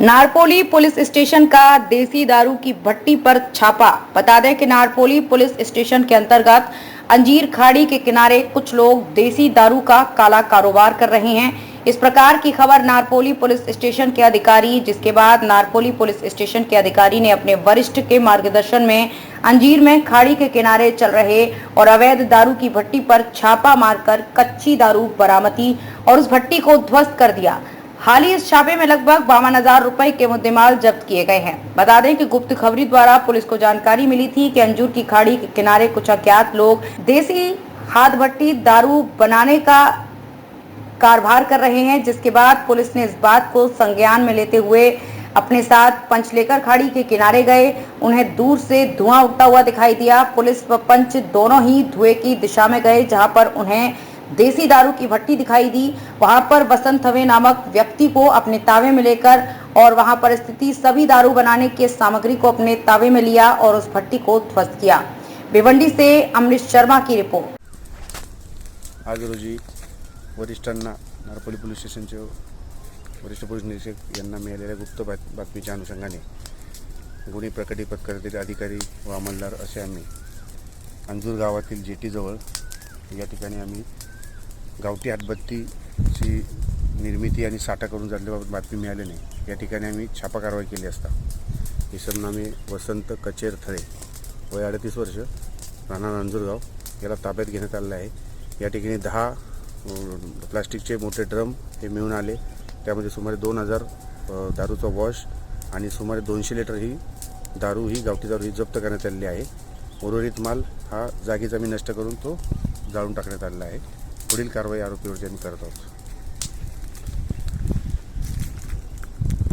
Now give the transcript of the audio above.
Narpoli police station का देसी दारू की भट्टी पर छापा। बता दें कि नारपोली पुलिस स्टेशन के अंतर्गत अंजीर खाड़ी के किनारे कुछ लोग देसी दारू का काला कारोबार कर रहे हैं। इस प्रकार की खबर नारपोली पुलिस स्टेशन के अधिकारी, जिसके बाद नारपोली पुलिस स्टेशन के अधिकारी ने अपने वरिष्ठ के मार्गदर्शन में अंजीर में खाड़ी के किनारे चल रहे और अवैध दारू की भट्टी पर छापा मारकर कच्ची दारू बरामद की और उस भट्टी को ध्वस्त कर दिया। हाल ही इस छापे में लगभग 52,000 रुपए के मुद्देमाल जब्त किए गए हैं। बता दें कि गुप्त खबरी द्वारा पुलिस को जानकारी मिली थी कि अंजूर की खाड़ी के किनारे कुछ अज्ञात लोग देसी हाथ भट्टी दारू बनाने का कारभार कर रहे हैं, जिसके बाद पुलिस ने इस बात को संज्ञान में लेते हुए अपने साथ पंच लेकर खाड़ी के किनारे गए। उन्हें दूर से धुआं उठता हुआ दिखाई दिया। पुलिस व पंच दोनों ही धुएं की दिशा में गए, जहां पर उन्हें देसी दारू की भट्टी दिखाई दी। वहां पर वसंत हवे नामक व्यक्ति को अपने तावे में लेकर और वहां पर स्थिति सभी दारू बनाने की सामग्री को अपने तावे में लिया और उस भट्टी को ध्वस्त किया। भिवंडी से अमरीश शर्मा की रिपोर्ट। आज रोजी वरिष्ठांना नारपोली पोलीस स्टेशनचे वरिष्ठ पोलीस निरीक्षक यांना मिळालेल्या गुप्त बातमीच्या अनुषंगाने गुन्हे प्रकटी पथकातील अधिकारी व अंमलदार असे आम्ही अंजूर गावातील जेटीजवळ या ठिकाणी आम्ही गावठी हातभट्टीची निर्मिती आणि साठा करून जाण्याबाबत बातमी मिळाल्याने या ठिकाणी आम्ही छापा कारवाई केली असता इसम नामे वसंत कचेर थळे, वय 38 वर्ष, राहणार अंजूरगाव, याला ताब्यात घेण्यात आलेलं आहे। या ठिकाणी 10 प्लास्टिकचे मोठे ड्रम हे मिळून आले। त्यामध्ये सुमारे 2,000 दारूचा वॉश आणि सुमारे 200 लिटर ही दारू, ही गावठी दारू ही जप्त करण्यात आलेली आहे। उर्वरित माल हा जागीच आम्ही नष्ट करून तो जाळून टाकण्यात आलेला आहे। पुढील कारवाई आरोपीवरती आम्ही करत आहोत।